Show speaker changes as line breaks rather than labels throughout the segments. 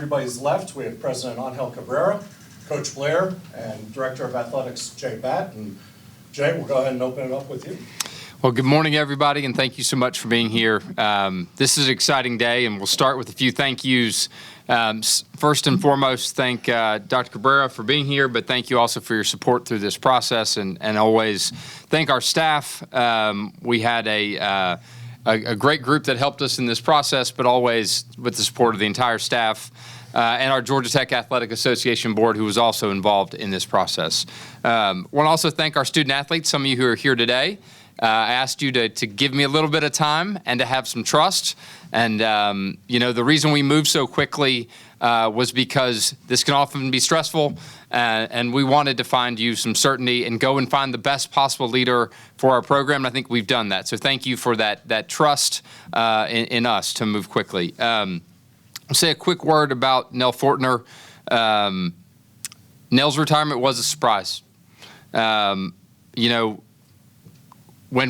Everybody's left. We have President Angel Cabrera, Coach Blair, and Director of Athletics, Jay Batt. And Jay, we'll go ahead and open it up with you.
Well, good morning, everybody, and thank you so much for being here. This is an exciting day, and we'll start with a few thank yous. First and foremost, thank Dr. Cabrera for being here, but thank you also for your support through this process, and always thank our staff. We had a great group that helped us in this process, but always with the support of the entire staff and our Georgia Tech Athletic Association board, who was also involved in this process. I want to also thank our student athletes, some of you who are here today. I asked you to give me a little bit of time and to have some trust. And, the reason we moved so quickly was because this can often be stressful, and we wanted to find you some certainty and go and find the best possible leader for our program. And I think we've done that. So thank you for that trust in us to move quickly. I'll say a quick word about Nell Fortner. Nell's retirement was a surprise. When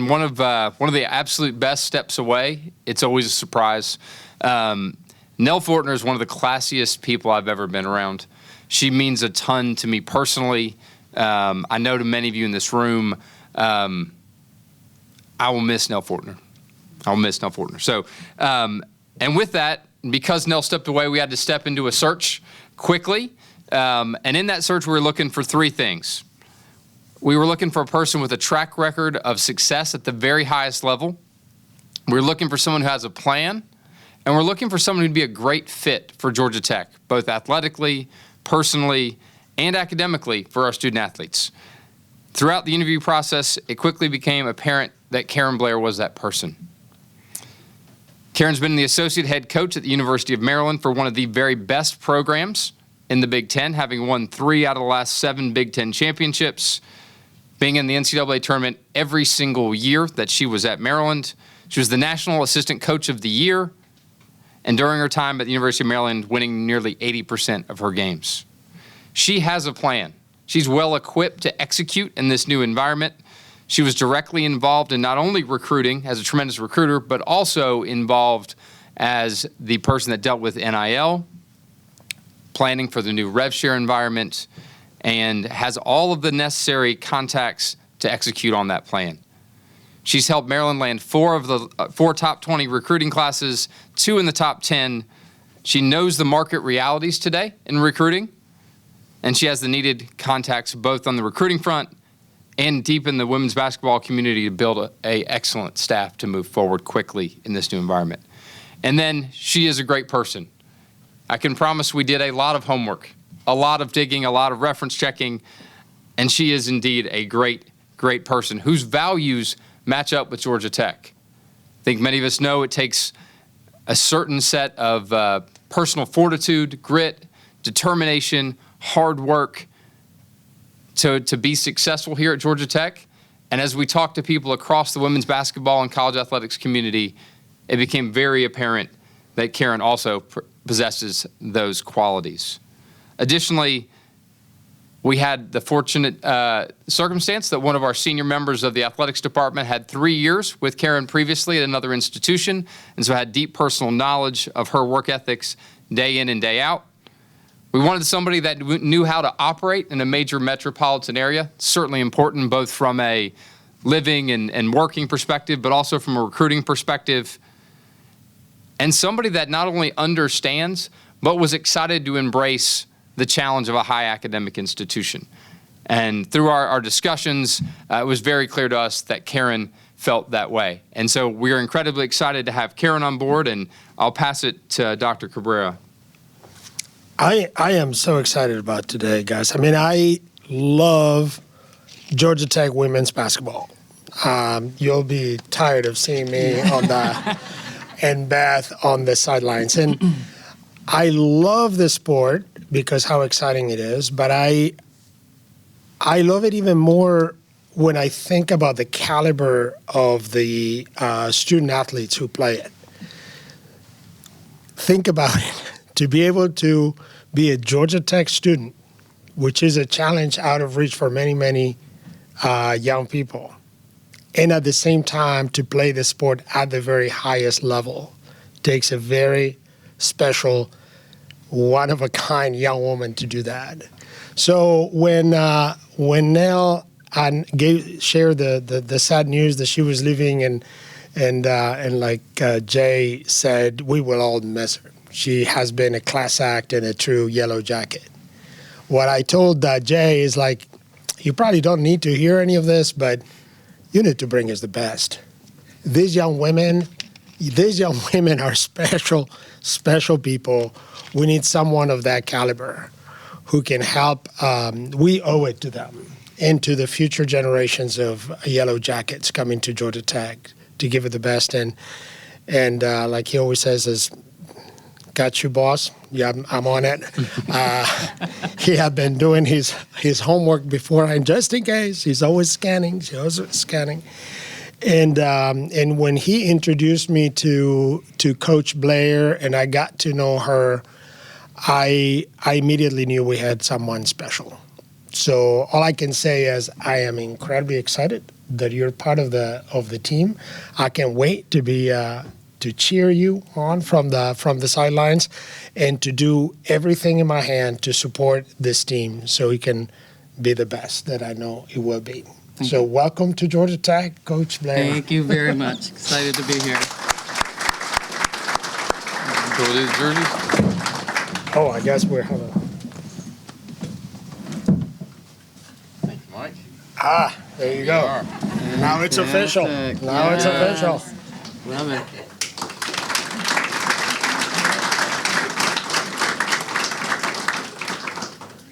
one of the absolute best steps away, it's always a surprise. Nell Fortner is one of the classiest people I've ever been around. She means a ton to me personally. I know to many of you in this room, I will miss Nell Fortner. I will miss Nell Fortner. So, and with that, because Nell stepped away, we had to step into a search quickly. And in that search, we were looking for three things. We were looking for a person with a track record of success at the very highest level. We're looking for someone who has a plan. And we're looking for someone who'd be a great fit for Georgia Tech, both athletically, personally, and academically for our student athletes. Throughout the interview process, it quickly became apparent that Karen Blair was that person. Karen's been the associate head coach at the University of Maryland for one of the very best programs in the Big Ten, having won 3 out of the last 7 Big Ten championships, being in the NCAA tournament every single year that she was at Maryland. She was the National Assistant Coach of the Year, and during her time at the University of Maryland, winning nearly 80% of her games. She has a plan. She's well equipped to execute in this new environment. She was directly involved in not only recruiting as a tremendous recruiter, but also involved as the person that dealt with NIL, planning for the new rev share environment, and has all of the necessary contacts to execute on that plan. She's helped Maryland land 4 of the 4 top 20 recruiting classes, 2 in the top 10. She knows the market realities today in recruiting, and she has the needed contacts both on the recruiting front and deep in the women's basketball community to build an excellent staff to move forward quickly in this new environment. And then she is a great person. I can promise we did a lot of homework, a lot of digging, a lot of reference checking, and she is indeed a great, great person whose values match up with Georgia Tech. I think many of us know it takes a certain set of personal fortitude, grit, determination, hard work to be successful here at Georgia Tech. And as we talk to people across the women's basketball and college athletics community, it became very apparent that Karen also possesses those qualities. Additionally, we had the fortunate circumstance that one of our senior members of the athletics department had 3 years with Karen previously at another institution, and so had deep personal knowledge of her work ethics day in and day out. We wanted somebody that knew how to operate in a major metropolitan area, certainly important both from a living and working perspective, but also from a recruiting perspective. And somebody that not only understands, but was excited to embrace the challenge of a high academic institution. And through our discussions, it was very clear to us that Karen felt that way. And so we are incredibly excited to have Karen on board, and I'll pass it to Dr. Cabrera.
I am so excited about today, guys. I mean, I love Georgia Tech women's basketball. You'll be tired of seeing me on the and Beth on the sidelines. And I love the sport because how exciting it is, but I love it even more when I think about the caliber of the student athletes who play it. Think about it. To be able to be a Georgia Tech student, which is a challenge out of reach for many, many young people, and at the same time to play the sport at the very highest level takes a very special one-of-a-kind young woman to do that. So when Nell shared the sad news that she was leaving, and like Jay said, we will all miss her. She has been a class act and a true Yellow Jacket. What I told Jay is, like, you probably don't need to hear any of this, but you need to bring us the best. These young women are special people. We need someone of that caliber who can help. We owe it to them and to the future generations of Yellow Jackets coming to Georgia Tech to give it the best. And like he always says, is, got you, boss. Yeah, I'm on it. He had been doing his homework beforehand, just in case. He's always scanning. And when he introduced me to Coach Blair and I got to know her, I immediately knew we had someone special. So all I can say is I am incredibly excited that you're part of the team. I can't wait to be to cheer you on from the sidelines and to do everything in my hand to support this team so it can be the best that I know it will be. So welcome to Georgia Tech, Coach Blair.
Thank you very much. Excited to be here.
Go these jerseys.
Oh, I guess we're having.
Thank you, Mike.
There you go. Now it's official.
Fantastic.
Now it's
Yes.
official.
Love it.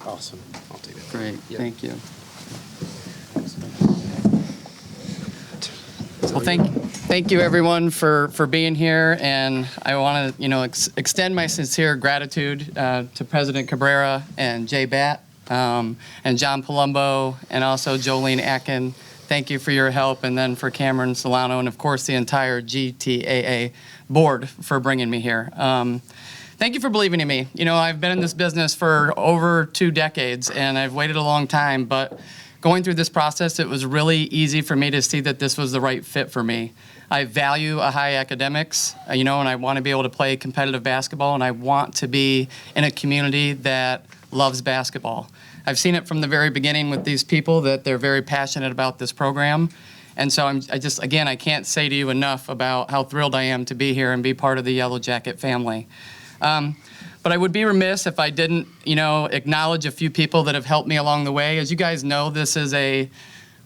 Awesome. I'll take that.
Great.
Yeah.
Thank you. Well, thank you everyone for being here, and I want to extend my sincere gratitude to President Cabrera and Jay Batt and John Palumbo and also Jolene Atkin. Thank you for your help, and then for Cameron Solano and of course the entire GTAA board for bringing me here. Thank you for believing in me. I've been in this business for over 2 decades, and I've waited a long time, but going through this process, it was really easy for me to see that this was the right fit for me. I value a high academics, and I want to be able to play competitive basketball, and I want to be in a community that loves basketball. I've seen it from the very beginning with these people that they're very passionate about this program. And so I can't say to you enough about how thrilled I am to be here and be part of the Yellow Jacket family. But I would be remiss if I didn't, acknowledge a few people that have helped me along the way. As you guys know,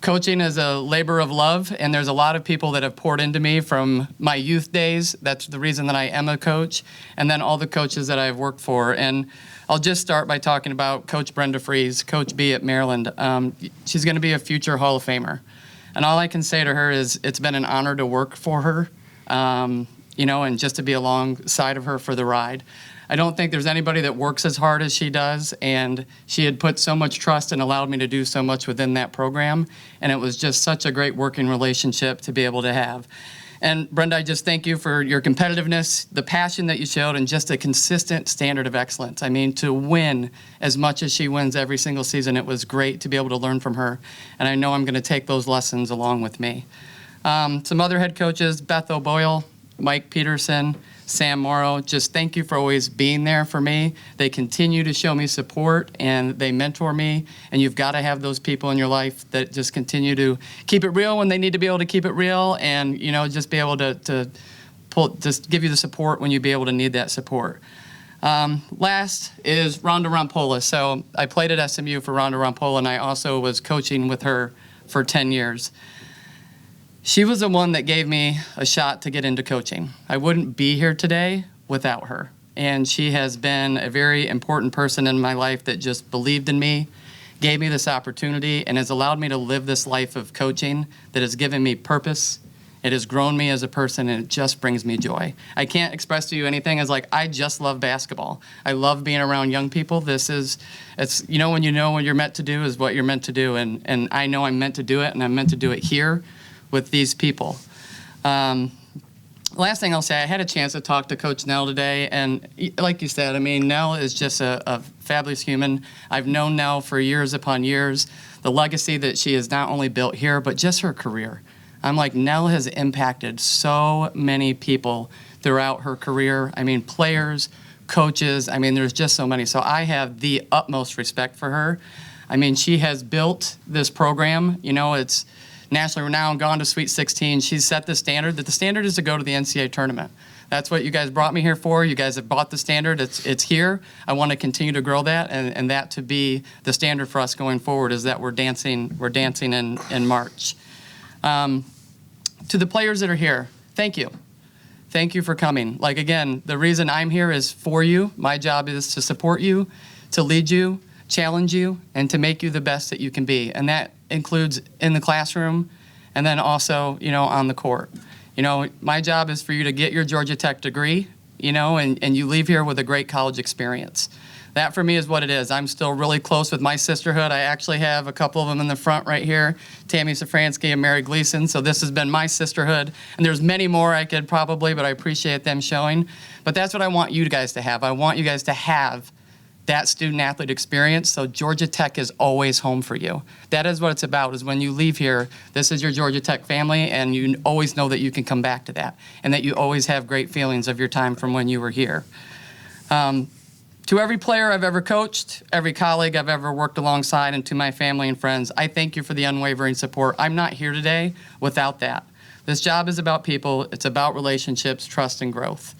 coaching is a labor of love, and there's a lot of people that have poured into me from my youth days. That's the reason that I am a coach, and then all the coaches that I've worked for. And I'll just start by talking about Coach Brenda Fries, Coach B at Maryland. She's going to be a future Hall of Famer. And all I can say to her is it's been an honor to work for her, and just to be alongside of her for the ride. I don't think there's anybody that works as hard as she does, and she had put so much trust and allowed me to do so much within that program, and it was just such a great working relationship to be able to have. And Brenda, I just thank you for your competitiveness, the passion that you showed, and just a consistent standard of excellence. I mean, to win as much as she wins every single season, it was great to be able to learn from her, and I know I'm going to take those lessons along with me. Some other head coaches, Beth O'Boyle, Mike Peterson, Sam Morrow, just thank you for always being there for me. They continue to show me support and they mentor me, and you've got to have those people in your life that just continue to keep it real when they need to be able to keep it real, and just be able to just give you the support when you be able to need that support. Last is Rhonda Rampola. So I played at SMU for Rhonda Rampola, and I also was coaching with her for 10 years. She was the one that gave me a shot to get into coaching. I wouldn't be here today without her. And she has been a very important person in my life that just believed in me, gave me this opportunity, and has allowed me to live this life of coaching that has given me purpose. It has grown me as a person, and it just brings me joy. I can't express to you anything as I just love basketball. I love being around young people. It's when you know what you're meant to do is what you're meant to do. And I know I'm meant to do it, and I'm meant to do it here with these people. Last thing I'll say, I had a chance to talk to Coach Nell today, and like you said, Nell is just a fabulous human. I've known Nell for years upon years. The legacy that she has not only built here, but just her career. Nell has impacted so many people throughout her career. Players, coaches. I mean, there's just so many. So I have the utmost respect for her. I mean, she has built this program. You know, it's nationally renowned, gone to Sweet 16. She's set the standard, that the standard is to go to the NCAA tournament. That's what you guys brought me here for. You guys have bought the standard. It's here. I want to continue to grow that, and that to be the standard for us going forward is that we're dancing in March. To the players that are here, thank you. Thank you for coming. Like, again, the reason I'm here is for you. My job is to support you, to lead you, challenge you, and to make you the best that you can be. And that includes in the classroom and then also, you know, on the court. You know, my job is for you to get your Georgia Tech degree, you know, and you leave here with a great college experience. That for me is what it is. I'm still really close with my sisterhood. I actually have a couple of them in the front right here, Tammy Safransky and Mary Gleason. So this has been my sisterhood. And there's many more I could probably, but I appreciate them showing. But that's what I want you guys to have. I want you guys to have that student-athlete experience, so Georgia Tech is always home for you. That is what it's about, is when you leave here, this is your Georgia Tech family, and you always know that you can come back to that, and that you always have great feelings of your time from when you were here. To every player I've ever coached, every colleague I've ever worked alongside, and to my family and friends, I thank you for the unwavering support. I'm not here today without that. This job is about people. It's about relationships, trust, and growth.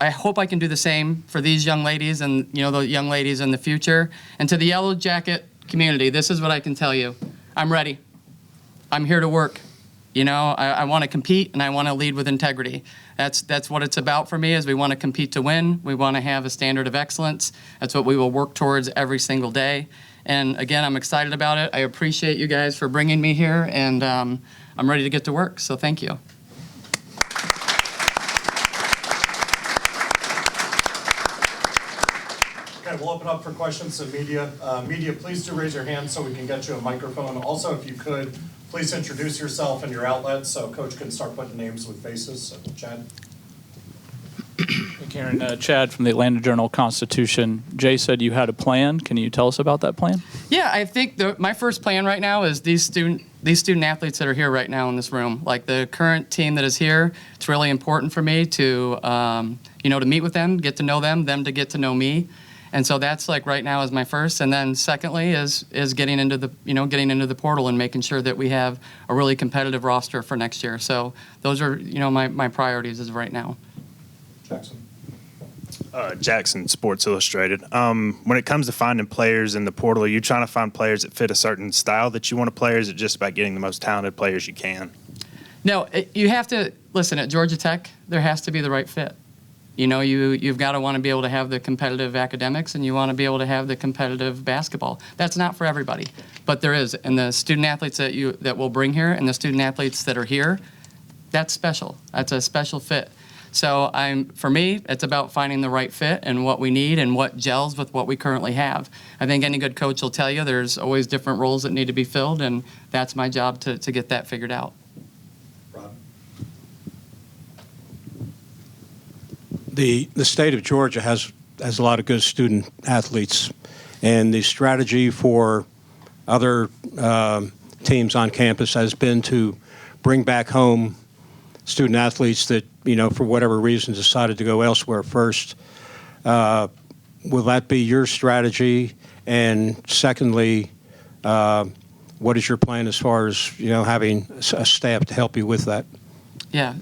I hope I can do the same for these young ladies and, you know, the young ladies in the future. And to the Yellow Jacket community, this is what I can tell you. I'm ready. I'm here to work. You know, I want to compete and I want to lead with integrity. That's what it's about for me, is we want to compete to win. We want to have a standard of excellence. That's what we will work towards every single day. And again, I'm excited about it. I appreciate you guys for bringing me here, and I'm ready to get to work. So thank you.
Okay, we'll open up for questions to media. Media, please do raise your hand so we can get you a microphone. Also, if you could, please introduce yourself and your outlet so Coach can start putting names with faces. So, Chad.
Hey, Karen, Chad from the Atlanta Journal-Constitution. Jay said you had a plan. Can you tell us about that plan?
Yeah, I think my first plan right now is these student athletes that are here right now in this room. Like the current team that is here, it's really important for me to, you know, to meet with them, get to know them to get to know me. And so that's like right now is my first. And then secondly is getting into the portal and making sure that we have a really competitive roster for next year. So those are, you know, my priorities as of right now.
Jackson.
Jackson, Sports Illustrated. When it comes to finding players in the portal, are you trying to find players that fit a certain style that you want to play, or is it just about getting the most talented players you can?
No, you have to, listen, at Georgia Tech, there has to be the right fit. You know, you've got to want to be able to have the competitive academics, and you want to be able to have the competitive basketball. That's not for everybody, but there is. And the student athletes that we'll bring here, and the student athletes that are here, that's special. That's a special fit. So for me, it's about finding the right fit and what we need and what gels with what we currently have. I think any good coach will tell you there's always different roles that need to be filled, and that's my job to get that figured out.
The state of Georgia has a lot of good student athletes, and the strategy for other teams on campus has been to bring back home student athletes that, you know, for whatever reason decided to go elsewhere first. Will that be your strategy? And secondly, what is your plan as far as, you know, having a staff to help you with that?
Yeah.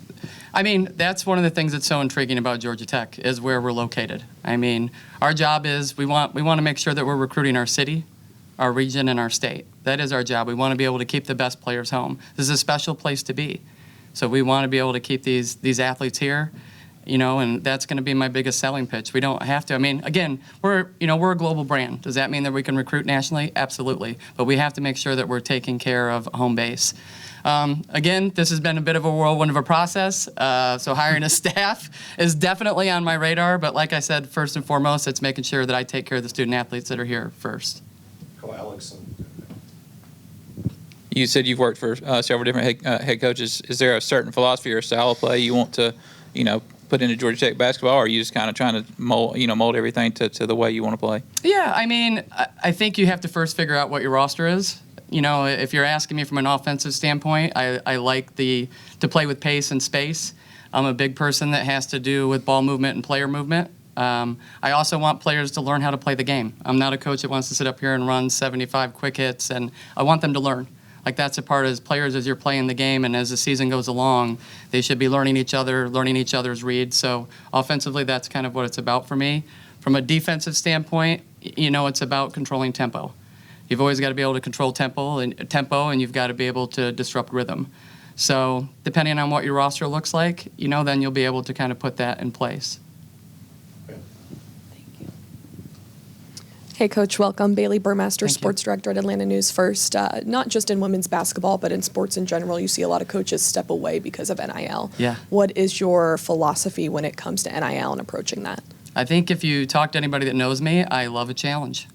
I mean, that's one of the things that's so intriguing about Georgia Tech is where we're located. I mean, our job is we want to make sure that we're recruiting our city, our region, and our state. That is our job. We want to be able to keep the best players home. This is a special place to be. So we want to be able to keep these athletes here, you know, and that's going to be my biggest selling pitch. We don't have to. I mean, again, we're a global brand. Does that mean that we can recruit nationally? Absolutely. But we have to make sure that we're taking care of home base. Again, this has been a bit of a whirlwind of a process, so hiring a staff is definitely on my radar, but like I said, first and foremost, it's making sure that I take care of the student athletes that are here first.
Go Alex.
You said you've worked for several different head coaches. Is there a certain philosophy or style of play you want to, you know, put into Georgia Tech basketball, or are you just kind of trying to mold everything to the way you want to play?
Yeah, I mean, I think you have to first figure out what your roster is. You know, if you're asking me from an offensive standpoint, I like to play with pace and space. I'm a big person that has to do with ball movement and player movement. I also want players to learn how to play the game. I'm not a coach that wants to sit up here and run 75 quick hits, and I want them to learn. Like, that's a part as players, as you're playing the game and as the season goes along, they should be learning each other, learning each other's reads. So offensively, that's kind of what it's about for me. From a defensive standpoint, it's about controlling tempo. You've always got to be able to control tempo, and you've got to be able to disrupt rhythm. So depending on what your roster looks like, then you'll be able to kind of put that in place.
Hey, Coach, welcome. Bailey Burmaster,
Thank you.
Sports Director at Atlanta News First. Not just in women's basketball, but in sports in general, you see a lot of coaches step away because of NIL.
Yeah.
What is your philosophy when it comes to NIL and approaching that?
I think if you talk to anybody that knows me, I love a challenge.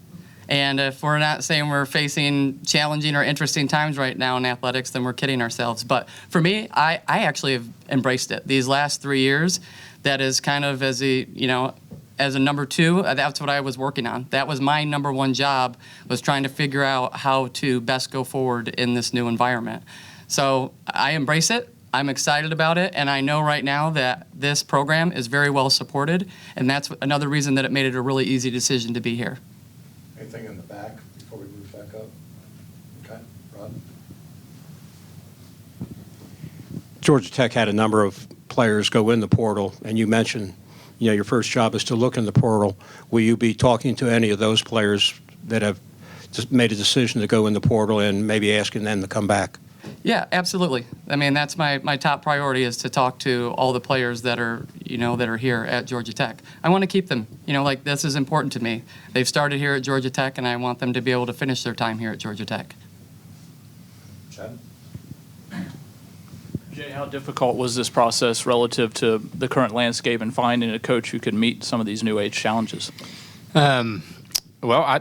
And if we're not saying we're facing challenging or interesting times right now in athletics, then we're kidding ourselves. But for me, I actually have embraced it. These last 3 years, that is kind of as a number two, that's what I was working on. That was my number one job, was trying to figure out how to best go forward in this new environment. So I embrace it. I'm excited about it, and I know right now that this program is very well supported, and that's another reason that it made it a really easy decision to be here.
Anything in the back before we move back up? Okay, Rod?
Georgia Tech had a number of players go in the portal, and you mentioned, your first job is to look in the portal. Will you be talking to any of those players that have just made a decision to go in the portal and maybe asking them to come back?
Yeah, absolutely. I mean, that's my top priority, is to talk to all the players that are here at Georgia Tech. I want to keep them. This is important to me. They've started here at Georgia Tech, and I want them to be able to finish their time here at Georgia Tech.
Chad?
Jay, how difficult was this process relative to the current landscape and finding a coach who could meet some of these new age challenges?
Well,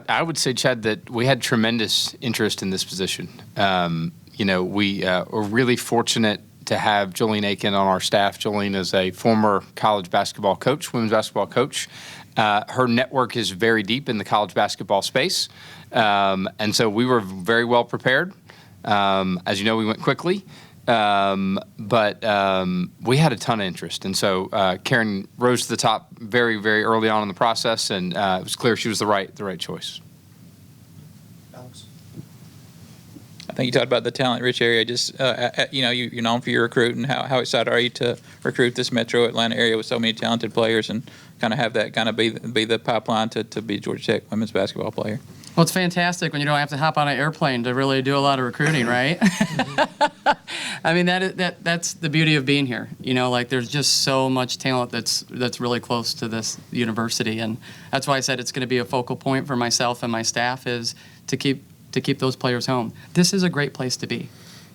I would say, Chad, that we had tremendous interest in this position. We were really fortunate to have Jolene Aiken on our staff. Jolene is a former college basketball coach, women's basketball coach. Her network is very deep in the college basketball space. And so we were very well prepared. As you know, we went quickly. But we had a ton of interest. And so Karen rose to the top very, very early on in the process, and it was clear she was the right choice.
Alex?
I think you talked about the talent-rich area. Just you're known for your recruiting. How excited are you to recruit this Metro Atlanta area with so many talented players, and kind of have that kind of be the pipeline to be a Georgia Tech women's basketball player?
Well, it's fantastic when you don't have to hop on an airplane to really do a lot of recruiting, right? I mean, that's the beauty of being here. There's just so much talent that's really close to this university, and that's why I said it's going to be a focal point for myself and my staff, is to keep those players home. This is a great place to be.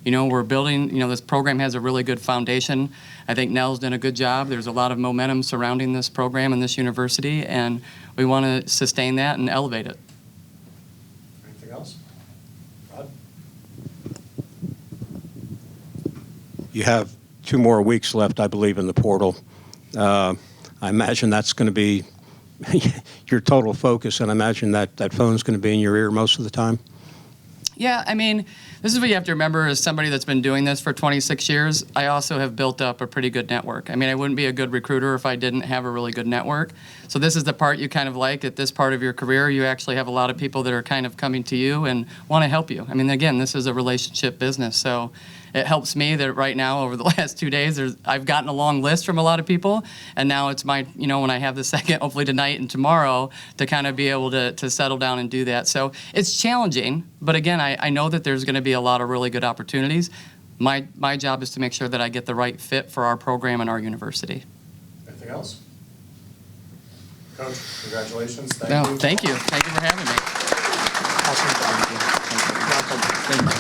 We're building, this program has a really good foundation. I think Nell's done a good job. There's a lot of momentum surrounding this program and this university, and we want to sustain that and elevate it.
Anything else? Rod?
You have 2 more weeks left, I believe, in the portal. I imagine that's going to be your total focus, and I imagine that phone's going to be in your ear most of the time.
Yeah, I mean, this is what you have to remember as somebody that's been doing this for 26 years. I also have built up a pretty good network. I mean, I wouldn't be a good recruiter if I didn't have a really good network. So this is the part you kind of like at this part of your career. You actually have a lot of people that are kind of coming to you and want to help you. I mean, again, this is a relationship business. So it helps me that right now, over the last 2 days, I've gotten a long list from a lot of people. And now it's my, when I have the second, hopefully tonight and tomorrow, to kind of be able to settle down and do that. So it's challenging. But again, I know that there's going to be a lot of really good opportunities. My job is to make sure that I get the right fit for our program and our university.
Anything else? Coach, congratulations.
Thank you. Thank you for having me.
Awesome job.
Thank you.